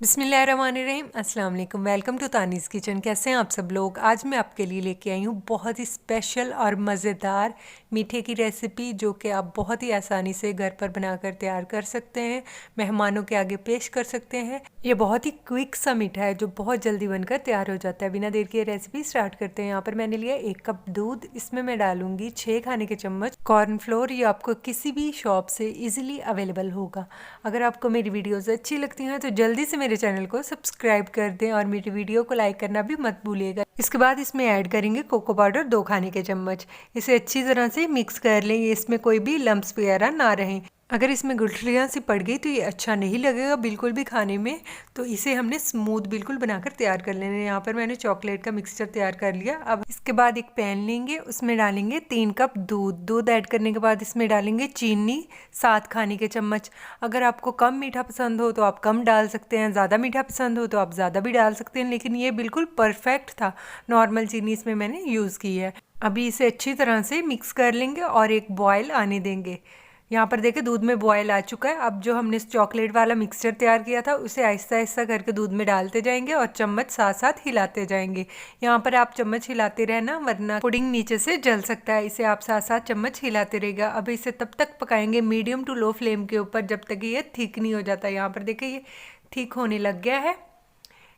बिस्मिल्लाहिर्रहमानिर्रहीम, अस्सलाम वालेकुम। Welcome to Tani's kitchen. कैसे हैं आप सब लोग। आज मैं आपके लिए लेके आई हूँ बहुत ही स्पेशल और मज़ेदार मीठे की रेसिपी, जो कि आप बहुत ही आसानी से घर पर बनाकर तैयार कर सकते हैं, मेहमानों के आगे पेश कर सकते हैं। ये बहुत ही क्विक सा मीठा है जो बहुत जल्दी बनकर तैयार हो जाता है। बिना देर के रेसिपी स्टार्ट करते हैं। यहाँ पर मैंने लिया 1 कप दूध। इसमें मैं डालूंगी 6 खाने के चम्मच कॉर्नफ्लोर। ये आपको किसी भी शॉप से ईजिली अवेलेबल होगा। अगर आपको मेरी वीडियोज़ अच्छी लगती हैं तो जल्दी से मेरे चैनल को सब्सक्राइब कर दें और मेरी वीडियो को लाइक करना भी मत भूलिएगा। इसके बाद इसमें ऐड करेंगे कोको पाउडर 2 खाने के चम्मच। इसे अच्छी तरह से मिक्स कर लें, इसमें कोई भी लम्प्स वगैरह ना रहें। अगर इसमें गुठलियाँ सी पड़ गई तो ये अच्छा नहीं लगेगा बिल्कुल भी खाने में। तो इसे हमने स्मूथ बिल्कुल बनाकर तैयार कर लेना है। यहाँ पर मैंने चॉकलेट का मिक्सचर तैयार कर लिया। अब इसके बाद एक पैन लेंगे, उसमें डालेंगे 3 कप दूध ऐड करने के बाद इसमें डालेंगे चीनी 7 खाने के चम्मच। अगर आपको कम मीठा पसंद हो तो आप कम डाल सकते हैं, ज़्यादा मीठा पसंद हो तो आप ज़्यादा भी डाल सकते हैं, लेकिन ये बिल्कुल परफेक्ट था। नॉर्मल चीनी इसमें मैंने यूज़ की है। अभी इसे अच्छी तरह से मिक्स कर लेंगे और एक बॉयल आने देंगे। यहाँ पर देखिए दूध में बॉयल आ चुका है। अब जो हमने चॉकलेट वाला मिक्सचर तैयार किया था उसे आहिस्ता आहिस्ता करके दूध में डालते जाएंगे और चम्मच साथ साथ हिलाते जाएंगे। यहाँ पर आप चम्मच हिलाते रहना, वरना पुडिंग नीचे से जल सकता है। इसे आप साथ साथ चम्मच हिलाते रहेगा। अब इसे तब तक पकाएंगे मीडियम टू लो फ्लेम के ऊपर, जब तक ये थिक नहीं हो जाता। यहाँ पर देखिए ये थिक होने लग गया है।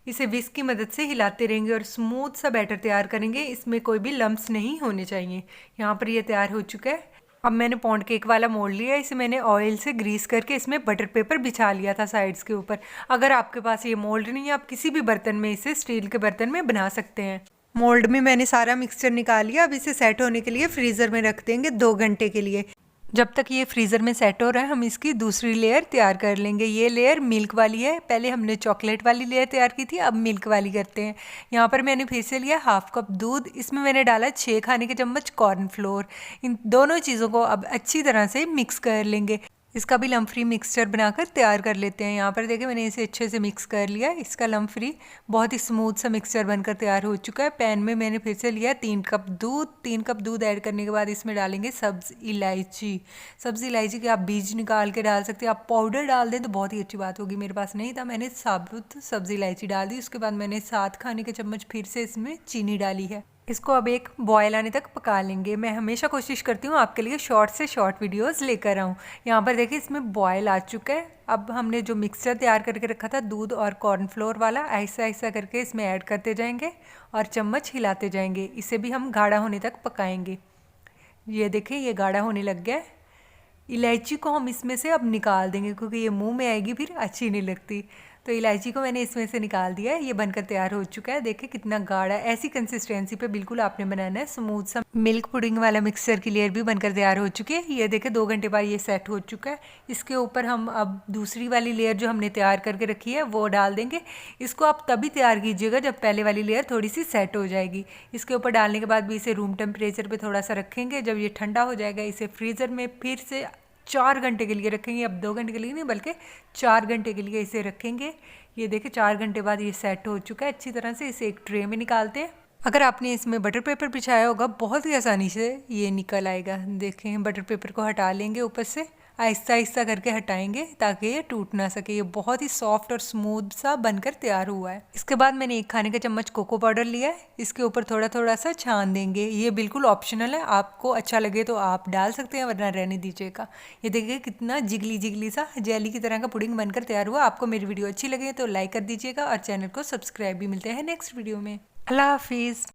इसे विस्क की मदद से हिलाते रहेंगे और स्मूथ सा बैटर तैयार करेंगे। इसमें कोई भी लम्प्स नहीं होने चाहिए। यहाँ पर ये तैयार हो चुका है। अब मैंने पौंड केक वाला मोल्ड लिया। इसे मैंने ऑयल से ग्रीस करके इसमें बटर पेपर बिछा लिया था साइड्स के ऊपर। अगर आपके पास ये मोल्ड नहीं है, आप किसी भी बर्तन में, इसे स्टील के बर्तन में बना सकते हैं। मोल्ड में मैंने सारा मिक्सचर निकाल लिया। अब इसे सेट होने के लिए फ्रीज़र में रख देंगे 2 घंटे के लिए। जब तक ये फ्रीज़र में सेट हो रहा है हम इसकी दूसरी लेयर तैयार कर लेंगे। ये लेयर मिल्क वाली है। पहले हमने चॉकलेट वाली लेयर तैयार की थी, अब मिल्क वाली करते हैं। यहाँ पर मैंने फिर से लिया 1/2 कप दूध। इसमें मैंने डाला 6 खाने के चम्मच कॉर्नफ्लोर। इन दोनों चीज़ों को अब अच्छी तरह से मिक्स कर लेंगे। इसका भी लम्प फ्री मिक्सचर बनाकर तैयार कर लेते हैं। यहाँ पर देखिए मैंने इसे अच्छे से मिक्स कर लिया। इसका लम्प फ्री बहुत ही स्मूथ सा मिक्सचर बनकर तैयार हो चुका है। पैन में मैंने फिर से लिया 3 कप दूध। 3 कप दूध ऐड करने के बाद इसमें डालेंगे सब्ज़ इलायची। सब्ज़ इलायची के आप बीज निकाल के डाल सकते हैं, आप पाउडर डाल दें तो बहुत ही अच्छी बात होगी। मेरे पास नहीं था, मैंने साबुत सब्ज़ इलायची डाल दी। उसके बाद मैंने 7 खाने के चम्मच फिर से इसमें चीनी डाली है। इसको अब एक बॉयल आने तक पका लेंगे। मैं हमेशा कोशिश करती हूँ आपके लिए शॉर्ट से शॉर्ट वीडियोस लेकर आऊँ। यहाँ पर देखिए इसमें बॉयल आ चुका है। अब हमने जो मिक्सचर तैयार करके रखा था दूध और कॉर्नफ्लोर वाला, ऐसा ऐसा करके इसमें ऐड करते जाएंगे और चम्मच हिलाते जाएंगे। इसे भी हम गाढ़ा होने तक पकाएंगे। ये देखिए ये गाढ़ा होने लग गया है। इलायची को हम इसमें से अब निकाल देंगे क्योंकि ये मुंह में आएगी फिर अच्छी नहीं लगती। तो इलायची को मैंने इसमें से निकाल दिया है। ये बनकर तैयार हो चुका है। देखिए कितना गाढ़ा, ऐसी कंसिस्टेंसी पे बिल्कुल आपने बनाना है। स्मूथ सा मिल्क पुडिंग वाला मिक्सचर की लेयर भी बनकर तैयार हो चुकी है। ये देखिए 2 घंटे बाद ये सेट हो चुका है। इसके ऊपर हम अब दूसरी वाली लेयर जो हमने तैयार करके रखी है वो डाल देंगे। इसको आप तभी तैयार कीजिएगा जब पहले वाली लेयर थोड़ी सी सेट हो जाएगी। इसके ऊपर डालने के बाद भी इसे रूम टेम्परेचर पर थोड़ा सा रखेंगे। जब ये ठंडा हो जाएगा इसे फ्रीज़र में फिर से 4 घंटे के लिए रखेंगे। अब 2 घंटे के लिए नहीं बल्कि 4 घंटे के लिए इसे रखेंगे। ये देखिए 4 घंटे बाद ये सेट हो चुका है अच्छी तरह से। इसे एक ट्रे में निकालते हैं। अगर आपने इसमें बटर पेपर बिछाया होगा बहुत ही आसानी से ये निकल आएगा। देखें बटर पेपर को हटा लेंगे, ऊपर से आहिस्ता आहिस्ता करके हटाएंगे ताकि ये टूट ना सके। ये बहुत ही सॉफ्ट और स्मूथ सा बनकर तैयार हुआ है। इसके बाद मैंने 1 खाने का चम्मच कोको पाउडर लिया है। इसके ऊपर थोड़ा थोड़ा सा छान देंगे। ये बिल्कुल ऑप्शनल है, आपको अच्छा लगे तो आप डाल सकते हैं वरना रहने दीजिएगा। ये देखिए कितना जिगली जिगली सा जेली की तरह का पुडिंग बनकर तैयार हुआ। आपको मेरी वीडियो अच्छी लगे तो लाइक कर दीजिएगा और चैनल को सब्सक्राइब भी। मिलते हैं नेक्स्ट वीडियो में। अल्लाह हाफिज़।